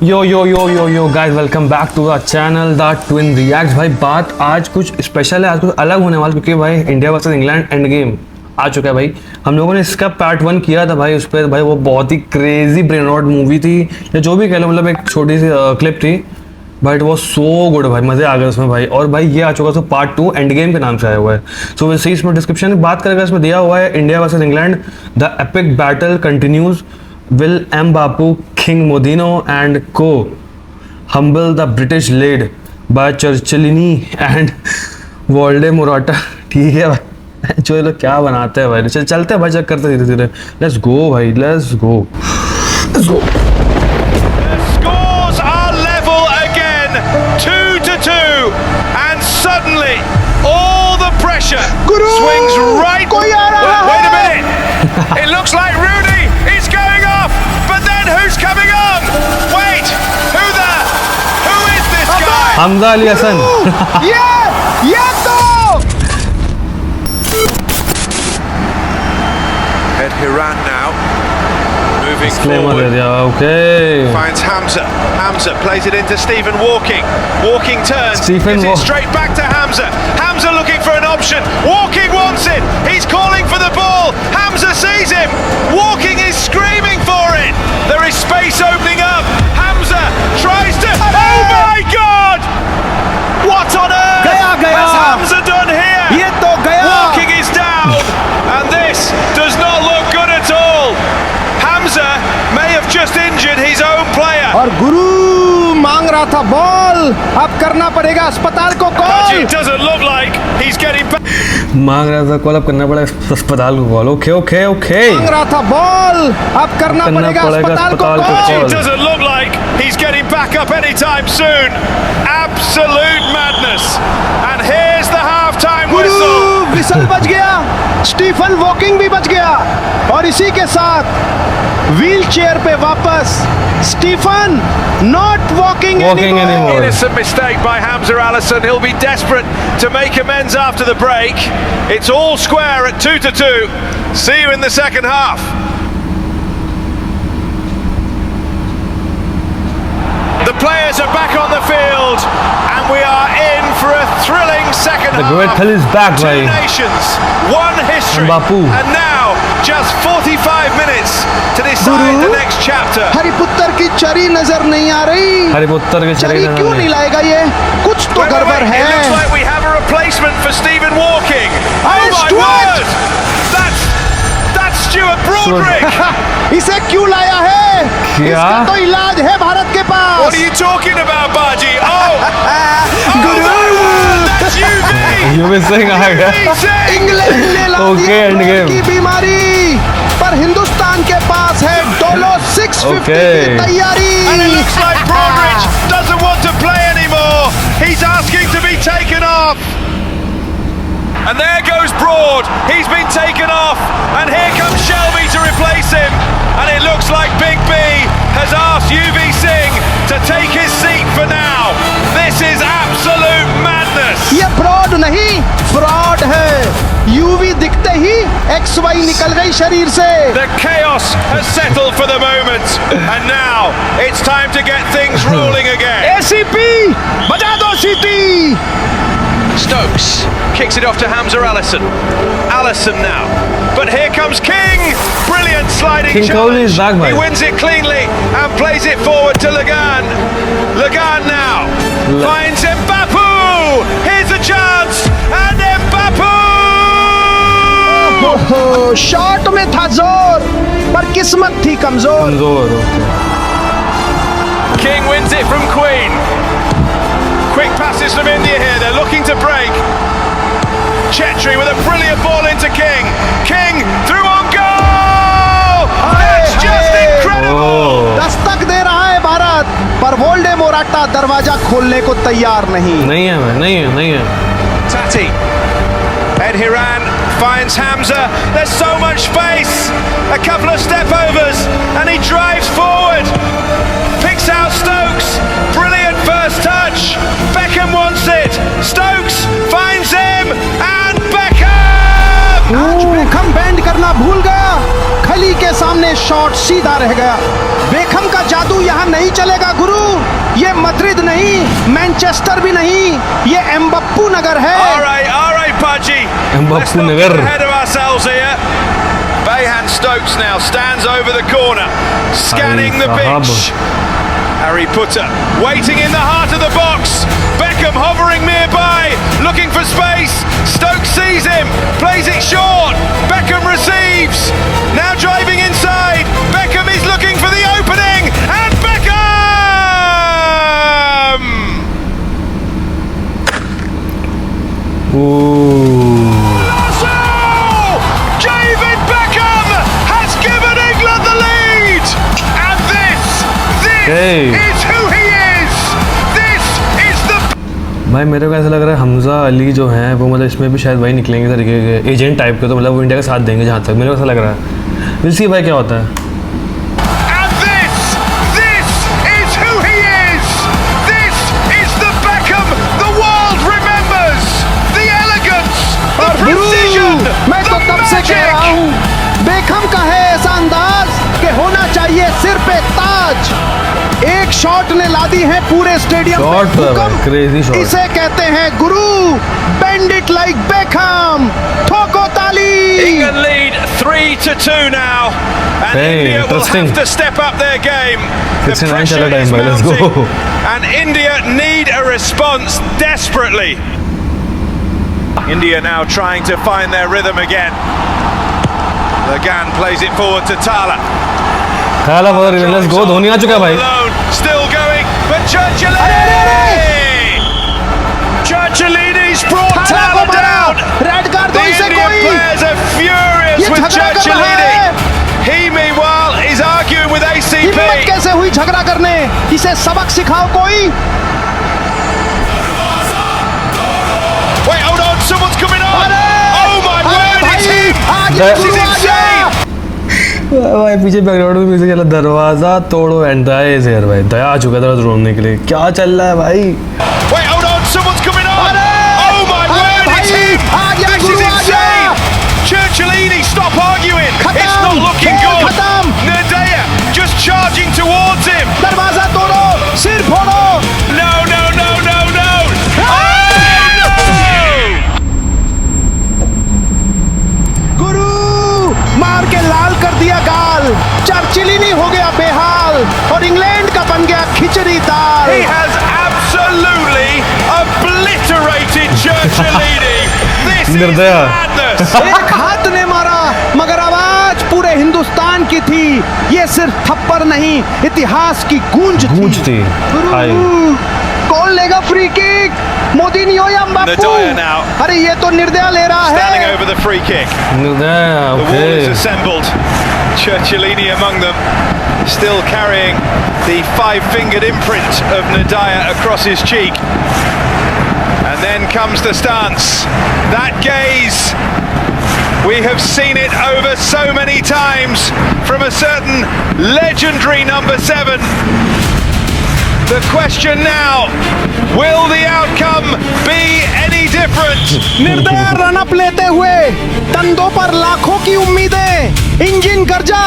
Yo yo yo yo yo guys, welcome back to the channel the twin reacts. भाई बात आज कुछ special है, आज कुछ अलग होने वाला, क्योंकि भाई India versus England end game आ चुका है। भाई हम लोगों ने इसका पार्ट 1 किया था भाई, उस पर भाई वो बहुत ही क्रेजी ब्रेन रॉट मूवी थी या जो भी कह लो, मतलब एक छोटी सी क्लिप थी, but it was so good भाई, मजे आ गए उसमें भाई। और भाई ये आ चुका, सो पार्ट 2 एंड गेम के नाम से आया हुआ है। सो वैसे इसमें डिस्क्रिप्शन में बात करेगा, इसमें दिया हुआ है India versus England, the epic battle continues, will Mbappu, king Modino and co humble the British led by Churchillini and Volde Morata. ठीक है भाई, जो ये लोग क्या बनाते हैं भाई। चलते हैं भाई, चेक करते धीरे धीरे। लेट्स गो भाई, let's go, let's go. Scores are level again, 2-2, and suddenly all the pressure swings right. Wait a minute, it looks like Rooney is going off, but then who's coming on? Wait, who is this guy? Hamza Ali Hassan. ये तो Ed Hiran now moving Disclaimer forward. दे दिया, okay. Finds Hamza. Hamza plays it into Stephen Walking. Walking turns. Stephen Gives it straight back to Hamza. Hamza looking for an option. Walking wants it. He's calling for the ball. Hamza sees him. Walking is screaming for it. There is space opening up. Hamza tries to. Oh my God! What on earth? गया। What's Hamza done here? ये तो गया। Walking is down, and this does not look good at all. Hamza may have just injured his own player. और गुरु मांग रहा था ball, अब करना पड़ेगा अस्पताल को call. It doesn't look like he's getting back. मांग रहा था कॉल, अब करना पड़ेगा अस्पताल को कॉल। ओके ओके ओके, मांग रहा था बॉल, अब करना पड़ेगा अस्पताल को अस्पताल को call. Call. It doesn't look like he's getting back up anytime soon. Absolute madness. And here's the half-time Guru whistle. Whistle बच गया, स्टीफन वॉकिंग भी बच गया, और इसी के साथ व्हील चेयर पे वापस Stephen not walking anymore. Innocent mistake by Hamza Allison. He'll be desperate to make amends after the break. It's all square at 2-2. See you in the second half. The players are back on the field, and we are in for a thrilling second The half. great Khal is back, Two bhai. nations, one history, Mbappé. and now just 45 minutes to decide Guru. the next chapter. हरिपुत्र की चरी नजर नहीं आ रही। हरिपुत्र के चरी शरीर क्यों नहीं लाएगा ये? कुछ तो Wait, गड़बड़ it looks है। like we have a replacement for Stephen Walking. Oh And my Stuart. word! That's Stuart Broadrick. इसे क्यों लाया है? क्या? इसका तो इलाज है भारत के पास। What are you talking about, Baji? Oh Guru my word! That's UV. युवी सिंह आ गया। इंग्लैंड ने ला Okay, दिया end ब्लड game. की बीमारी, पर हिंदुस्तान के पास है डोलो 650 Okay. की तैयारी। And it looks like Broadridge doesn't want to play anymore. He's asking to be taken off. And there goes Broad. He's been taken off. And here comes Shelby to replace him. And it looks like Big B has asked UV Singh to take his seat for now. This is absolute madness. ये broad नहीं, fraud है। UV दिखते ही XY निकल गई शरीर से। The chaos has settled for the moment. And now it's time to get things rolling again. ACP बजा दो सीटी। Stokes kicks it off to Hamza Allison. Allison now. But here comes King. Brilliant sliding King Kohli is challenge. back, He mate. wins it cleanly and plays it forward to Lagan. Lagan now finds Mbappé. Here's a chance. And Mbappé! ओहो, shot में था जोर, पर किस्मत थी कमजोर। कमजोर। King wins it from Queen. Quick passes from India here. They're looking to break. Chetri with a brilliant ball into King. King through on goal. That's just incredible. Dastak दे रहा है भारत, पर वोल्डे मोराटा दरवाजा खोलने को तैयार नहीं। नहीं है भाई, नहीं है। Tati. Ed Hiran finds Hamza. There's so much space. A couple of step overs, and he drives forward. Picks out Stokes. Brilliant first touch. Beckham wants it. Stokes finds him, and Beckham. आज बेखम band करना भूल गया, खली के सामने shot सीधा रह गया। बेखम का जादू यहाँ नहीं चलेगा गुरु। ये मद्रिद नहीं, मैनचेस्टर भी नहीं, ये एम्बप्पू नगर है। All right, Pudgy. Mbappu Let's not nagar. get ahead of ourselves here. Bayhan Stokes now stands over the corner, scanning the Sahab. pitch. Harry Potter waiting in the heart of the box. Beckham hovering nearby, looking for space. Stokes sees him, plays it short. Beckham receives. Now driving inside. Beckham is looking for the opening, and Beckham! Ooh. David Beckham has given England the lead, and this Hey. is who he is. This is the भाई मेरे को ऐसा लग रहा है हमजा अली जो हैं वो मतलब इसमें भी शायद वही निकलेंगे तरीके के एजेंट टाइप के, तो मतलब वो इंडिया का साथ देंगे जहाँ तक मेरे को ऐसा लग रहा है। विल सी भाई क्या होता है। and this is who he is. This is the Beckham the world remembers. The elegance, the और गुरु, precision, मैं तो the तब से कह रहा magic. हूँ, बेकहम का है ऐसा अंदाज कि होना चाहिए सिर पे ताज। एक शॉट ने ला दी है पूरे स्टेडियम में शॉट तो है भाई, भूकंप। crazy shot। इसे कहते हैं गुरु, बेंड इट लाइक बेकहम, ठोको ताली। England lead 3-2 now, and Hey, India will interesting. have to step up their game. The 69 pressure chalo time is bhai, let's go. mounting, and India need a response desperately. India now trying to find their rhythm again. Lagan plays it forward to Tala. ख्याल for let's go. Dhoni आ चुका है भाई। Alone, still going, but Churchillini's brought थाला को Tala मारा, down. Red card दो The इसे Indian कोई। players are furious ये with झगड़ा कर रहा Churchillini. है। He meanwhile is arguing with ACP. हिम्मत कैसे हुई झगड़ा करने, इसे सबक सिखाओ कोई। Wait, hold on, someone's coming on. अरे, Oh my अरे word, it's भाई, him. आ That- गया This गुरु, is आ गया। insane. भाई पीछे बैकग्राउंड में म्यूजिक चला, दरवाजा तोड़ो एंड दया इज हियर भाई। दया आ चुका था रोने के लिए। क्या चल रहा है भाई। Wait, hold on, someone's coming on. अरे, Oh my अरे word, it's भाई, him. आ गया This गुरु, is आ गया। insane. Churchillini, stop arguing. खत्म, It's not looking खेल good. खत्म। Nadea just charging towards him. दरवाजा तोड़ो, सिर फोड़ो। No, no, no, no, no. Oh no! गुरु, मार के लाल कर दिया गाल। चर्चिलिनी हो गया बेहाल और इंग्लैंड का बन गया खिचड़ी दाल। He has absolutely obliterated Churchillini. This is निर्दया। madness. एक हाथ ने मारा मगर आवाज पूरे हिंदुस्तान की थी। ये सिर्फ थप्पड़ नहीं, इतिहास की गूंज गूंज थी। गुरु, हाय। कौन लेगा फ्री किक, मोदिनियो या एम्बाप्पे? Nadea now. अरे ये तो निर्दया ले रहा Standing है। over the free kick. निर्दया, The wall is okay. assembled. Churchillini among them, still carrying the five-fingered imprint of Nadea across his cheek. And then comes the stance. That gaze, we have seen it over so many times from a certain legendary number 7. The question now, will the outcome be any different? निर्दय run up लेते हुए कंधों पर लाखों की उम्मीदें, engine गर्जा,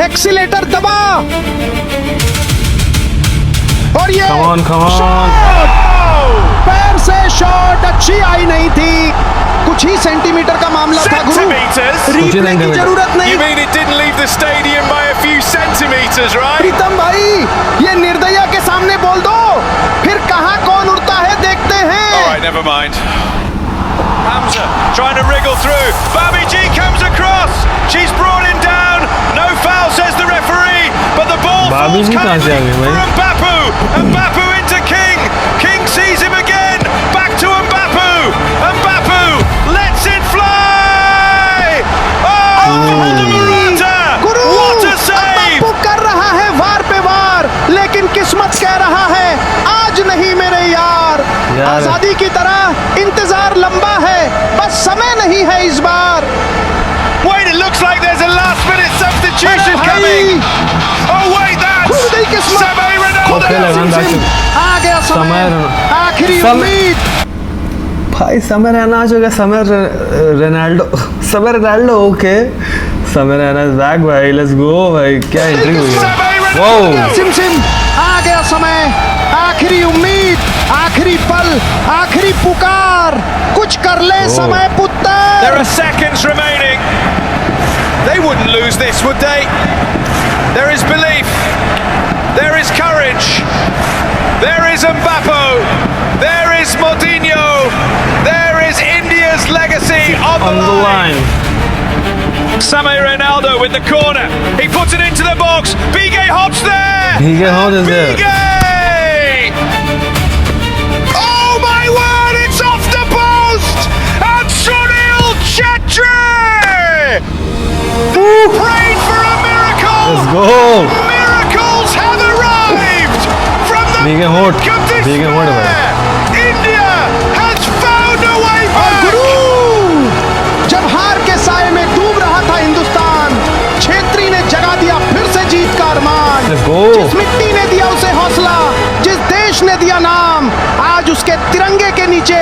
accelerator दबा और ये Come on, come on. Shot! पैर से शॉट अच्छी आई नहीं थी, कुछ ही सेंटीमीटर का मामला था गुरु। Centimeters? रिप्ले की सेंटीमीटर। जरूरत You नहीं। mean it didn't leave the stadium by a few centimeters, right? प्रीतम भाई, ये निर्दया के सामने बोल दो, फिर कहाँ कौन उड़ता है देखते हैं। All right, never mind. Hamza trying to wriggle through. Babi G comes across. She's brought him down. No foul, says the referee. But the ball Babi falls G कहाँ से आ गई cunningly भाई? for Mbapu. Mbapu into King. King sees him again. Back to Mbapu. Mbapu lets it fly. Oh, Morata! Guru, What a save! Mbappe कर रहा है वार पे वार, लेकिन किस्मत कह रहा है आज नहीं मेरे यार। यार। आजादी की तरह इंतजार लंबा है, बस समय नहीं है इस बार। Wait, it looks like there's a last-minute substitution अरे coming. भाई, Oh wait, खुल that's गई किस्मत। Samay Ronaldo. Okay, लगान बैक सिम, आ गया समय, समय, आखिरी समय। उम्मीद। भाई समय रहना आ चुका, समय रोनाल्डो, समय रोनाल्डो ओके, समय रहना बैक भाई। लेट्स गो भाई, क्या एंट्री हुई है। Samay wow. Ronaldo. सिम सिम, आ गया समय, आखिरी आखिरी उम्मीद, आखिरी पल, आखिरी पुकार, कुछ कर ले समय There पुत्र। are seconds remaining. They wouldn't lose this, would they? There is belief. There is courage. There is Mbappé. There is Moutinho. There is India's legacy on On the the line. line. Same Ronaldo with the corner. He puts it into the box. Bigay hops there. Bigay Hops is there. Bigay! Oh my word! It's off the post. And Sunil Chetri prayed for a miracle. Let's go. Miracles have arrived from the Bigay Hops. brink of Bigay Hops है despair. India has found a way और back. गुरु, जब हार के साए में डूब रहा था हिंदुस्तान, छेत्री ने जगा दिया फिर से जीत का अरमान। Let's go. जिस मिट्टी ने दिया उसे हौसला, जिस देश ने दिया नाम, आज उसके तिरंगे के नीचे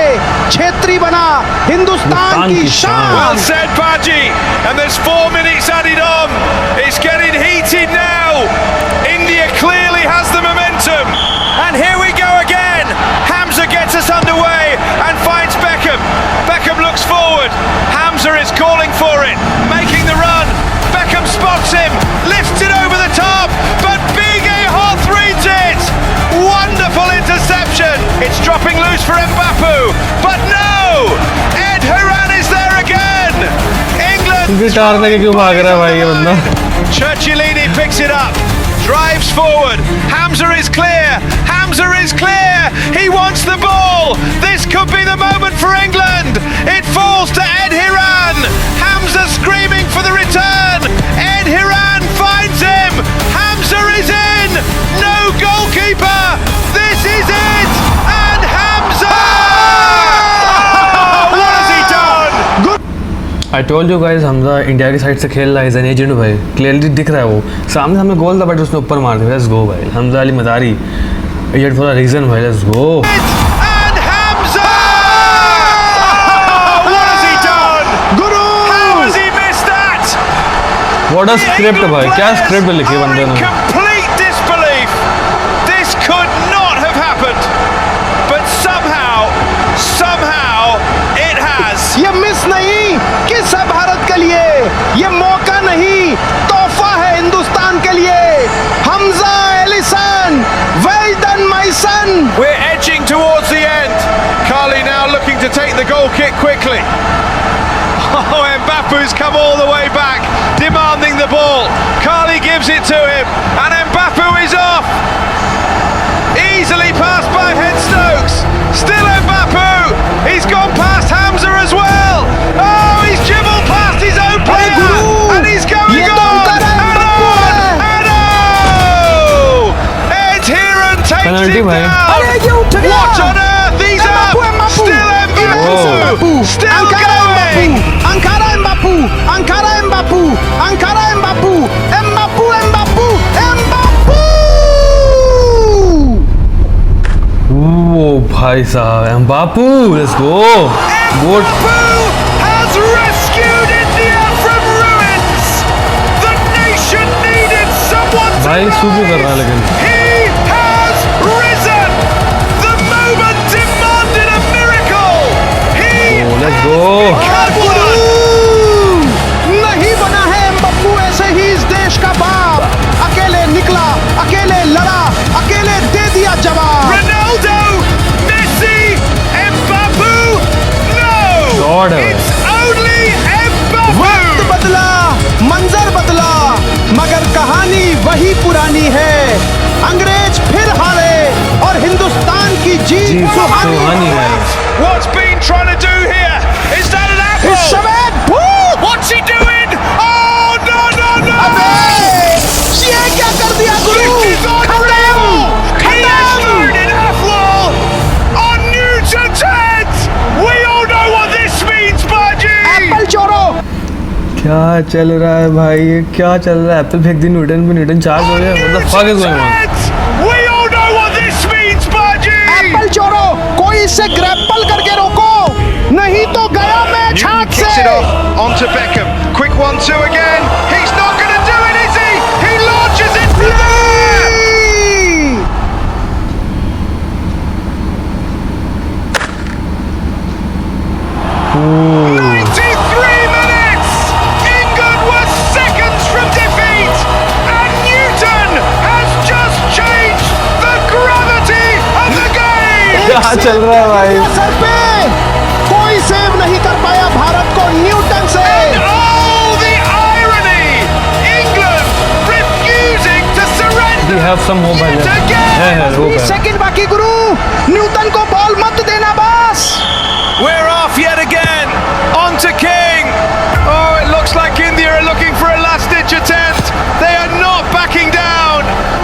छेत्री बना हिंदुस्तान की शान। Well said, Baji. And there's 4 minutes added on. It's getting heated now. India clearly has the momentum. And here we go again. Hamza gets us underway and finds Beckham. Beckham looks forward. Hamza is calling for it, making the run. Beckham spots him, lifts it over the top, but Bigay Hoth reads it. Wonderful interception. It's dropping loose for Mbappé, but no! Ed Hiran is there again. England. Guitar लेके क्यों भाग रहा है भाई ये बंदा? Churchillini picks it up, drives forward. Hamza is clear. Hamza is clear. He wants the ball. This could be the moment for England. It falls to Ed Hiran. Hamza screaming for the return. Ed Hiran finds him. Hamza is in. No goalkeeper. This is it. And Hamza. Oh, what has he done? I told you guys Hamza India की side से खेल रहा है, is an agent भाई, clearly दिख रहा है वो सामने हमें गोल था बट उसने ऊपर मार दिया। लेट्स गो भाई, हमजा अली मदारी एजेंट फॉर अ रीजन भाई, let's go. And Hamza! Oh, what has he done? Guru, How has he missed that? What a script भाई, क्या स्क्रिप्ट लिखी है are बंदे in ने। complete disbelief. This could not have happened. But somehow it has. ये miss नहीं किस है भारत के लिए, ये मौका नहीं तोहफा है हिंदुस्तान के लिए। Hamza Allison, well done my son. We're edging towards the end. Carly now looking to take the goal kick quickly. Oh, Mbappe's come all the way back, demanding the ball. Carly gives it to him, and Mbappe is off. Easily passed by Head-Stokes. Still Mbappe. He's gone past Hamza as well. Oh, he's dribbled past his own player, Guru, and he's going ये on. तो उतर है, And Mbappe on, है। and oh! Ed Sheeran takes Penalty him भाई। down. अरे ये उठ गया। What on earth? He's up. Mbappe, Still Mbappe, Mbappe. Still Ankara going. Ankara Mbappe, Ankara Mbappe, Ankara Mbappe, Mbappe, Mbappe, Mbappe। वो भाई साहब Bapu, let's go. Good Mbappe has rescued India from ruins. The nation needed someone to भाई सूबू कर रहा है लेकिन He has risen. The moment demanded a miracle. He let's go. had one. नहीं बना है एम्बाप्पू ऐसे ही इस देश का बाप, अकेले निकला, अकेले लड़ा, अकेले दे दिया जवाब। Ronaldo, Messi, Mbappe. No. God. It's only वक्त Mbappe. बदला, मंजर बदला, मगर कहानी वही पुरानी है। अंग्रेज फिर हारे और हिंदुस्तान की जीत जीत सुहानी सुहानी है। है। What's been trying to do here? Is that an apple? इस समय भूत, What's he doing? Oh no no no! अबे ये क्या कर दिया गुरु? This is unreal! He has thrown in Aflal on Newton's head! We all know what this means, Baji! Apple चोरो। क्या चल रहा है भाई, ये क्या चल रहा है? एप्पल फेंक दी न्यूटन पे, न्यूटन चार्ज हो गया। What the fuck is going on? We all know what this means, Baji! Apple चोरो, कोई इसे ग्रैपल करके रोको, नहीं तो गया मैच हाथ Kicks it से। off onto Beckham. Quick 1-2 again. He's not going to do it, is he? He launches it from there! क्या चल रहा है भाई? सर पे कोई सेव नहीं कर पाया भारत को न्यूटन से। Oh, the irony! England refusing to surrender. We have some more by Yet again. है 20 सेकंड बाकी गुरु, न्यूटन को बॉल मत देना बस। We're off yet again. On to King. Oh, it looks like India are looking for a last-ditch attempt. They are not backing down.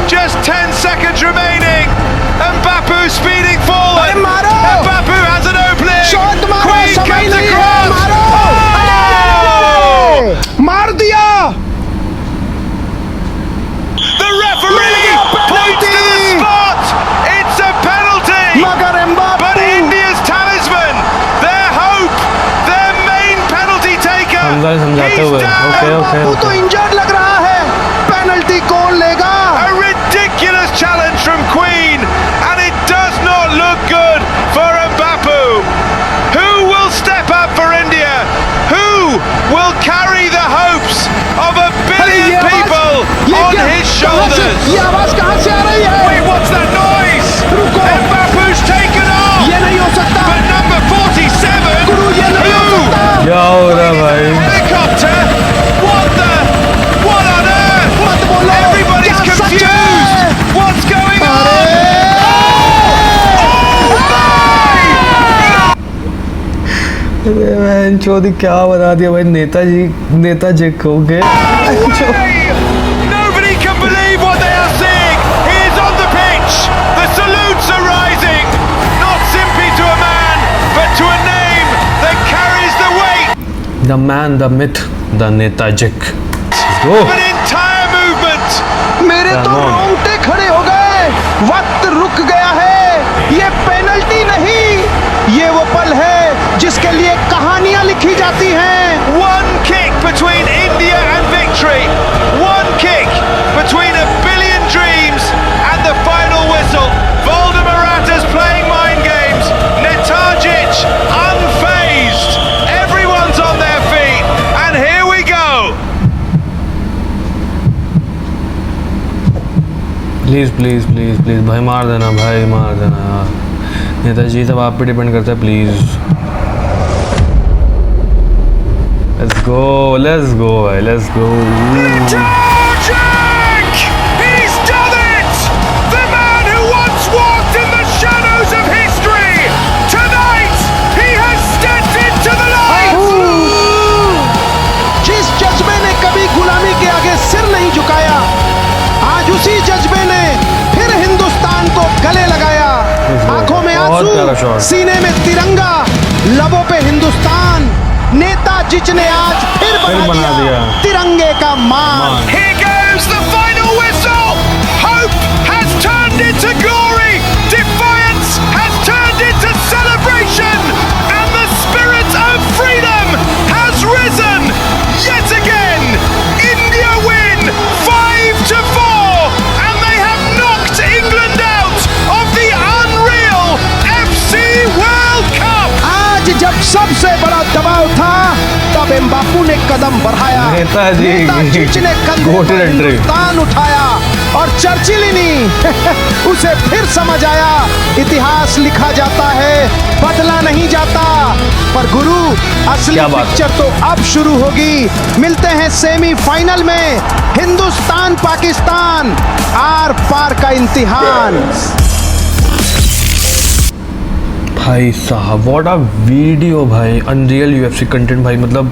Just 10 seconds remaining. Mbappe speeding forward. अरे मारो। Mbappe has an opening. Shot मारो, Queen समय comes नहीं है, across. मारो। Oh! मार दिया। The referee points to the spot. It's a penalty. मगर Mbappe But India's talisman, their hope, their main penalty taker. समझाते He's हुए। down. Okay, okay. बापू तो इंजर्ड लग रहा है, पेनल्टी कौन लेगा? A ridiculous challenge from Queen, and it does not look good for Mbappe. Who will step up for India? Who will carry the hopes of a अरे ये billion आवाज- people ये on क्या- his कहाँ से- shoulders? ये आवाज कहाँ से आ रही है? Wait, what's that noise? रुको। Mbappe's taken off. ये नहीं हो सकता But number 47, गुरु, ये नहीं हो who? सकता। क्या हो रहा है भाई? Helicopter? What on earth? मत बोलो, Everybody's क्या सच है? confused. What's going on? अरे बहन चौधरी क्या बता दिया भाई, नेताजी को के Way! Nobody can believe what they are seeing. He is on the pitch. The salutes are rising. Not simply to a man, but to a name that carries the weight. The man the myth the नेताजिक। An entire movement. मेरे तो Come on. रोंगटे खड़े हो गए, वक्त रुक गया है। ये पेनल्टी नहीं, ये वो पल है जिसके लिए कहानियां लिखी जाती हैं। One kick between India and victory. One kick between a billion dreams and the final whistle. Voldemaratas playing mind games. Netajic unfazed. Everyone's on their feet. And here we go. Please please please please भाई मार देना यार। नेताजी सब आप पे depend करता है, please. Let's go भाई, let's go. Netajic! He's done it! The man who once walked in the shadows of history. Tonight, he has stepped into the light. जिस जज्बे ने कभी गुलामी के आगे सिर नहीं झुकाया, आज उसी जज्बे ने फिर हिंदुस्तान को गले लगाया। आंखों में बहुत प्यारा आंसू, शॉट। सीने में तिरंगा, लबों पे हिंदुस्तान। नेताजी ने आज फिर बना बना दिया दिया तिरंगे का मान। Here goes the final whistle. Hope has turned into glory. Defiance has turned into celebration. And the spirit of freedom has risen. Yet again, India win 5-4. And they have knocked England out of the unreal FC World Cup. आज जब सबसे बड़ा दबाव था, तब एम्बाप्पू ने कदम बढ़ाया। नेताजी ने कंधे Goated पर entry। हिंदुस्तान उठाया और चर्चिलिनी उसे फिर समझ आया, इतिहास लिखा जाता है, बदला नहीं जाता। पर गुरु, असली क्या बात है। पिक्चर तो अब शुरू होगी। मिलते हैं सेमीफाइनल में, हिंदुस्तान पाकिस्तान, आर पार का इम्तिहान। भाई साहब व्हाट अ वीडियो भाई, अनरियल यूएफसी कंटेंट भाई। मतलब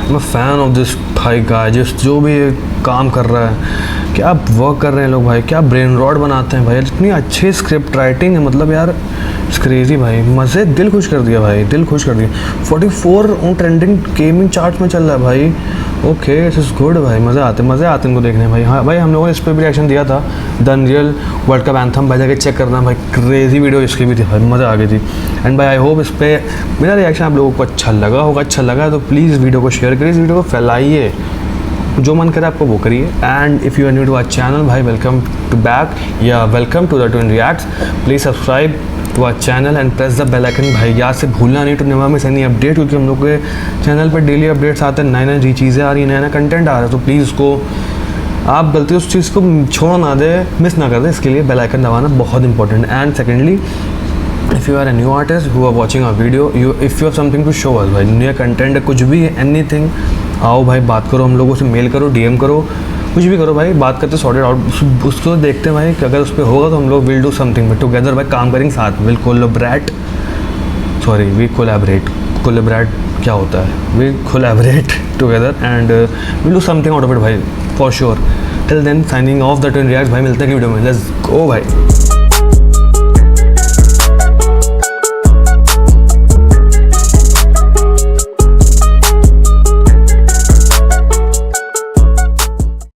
मैं फ़ैन ऑफ दिस भाई गाय, जो भी ये काम कर रहा है, क्या वर्क कर रहे हैं लोग भाई, क्या ब्रेन रॉड बनाते हैं भाई, इतनी अच्छी स्क्रिप्ट राइटिंग है। मतलब यार इट्स क्रेजी भाई, मज़े, दिल खुश कर दिया भाई, दिल खुश कर दिया। 44 उन ट्रेंडिंग गेमिंग चार्ट्स में चल रहा है भाई। ओके इट इज़ गुड भाई, मज़े आते इनको देखने भाई। हाँ भाई, हम लोगों ने इस पर भी रिएक्शन दिया था, the unreal world cup anthem भाई, जाके चेक करना भाई, क्रेजी वीडियो इसकी भी थी भाई, मज़ा आ गई थी। एंड भाई आई होप इस पर मेरा रिएक्शन आप लोगों को अच्छा लगा होगा। अच्छा लगा तो प्लीज़ वीडियो को शेयर करिए, इस वीडियो को फैलाइए, जो मन करे आपको वो करिए। And if you are new to our channel भाई, वेलकम टू बैक या welcome to the twin reacts. Please subscribe to our channel and press the bell icon भाई, याद से भूलना नहीं to never miss any update, क्योंकि हम लोग के चैनल पर डेली अपडेट्स आते हैं, नए नई चीज़ें आ रही हैं, नया नया कंटेंट आ रहा है। तो प्लीज़ उसको आप गलती उस चीज़ को छोड़ ना दे, मिस ना कर दे, इसके लिए बेल आइकन दबाना बहुत इंपॉर्टेंट है। And secondly if you are a new artist who are watching a video, you if you have something to show us भाई, न्यू कंटेंट कुछ भी एनीथिंग, आओ भाई बात करो, हम लोगों से मेल करो, डीएम करो, कुछ भी करो भाई, बात करते सॉर्ट इट आउट। उसको देखते हैं भाई कि अगर उस पर होगा तो हम लोग विल डू समथिंग टुगेदर भाई, काम करेंगे साथ, will collaborate, sorry we collaborate, collaborate क्या होता है, we collaborate together and will do something out of it भाई, for sure. Till then signing off the twin react भाई, मिलते हैं वीडियो में, लेट्स गो भाई।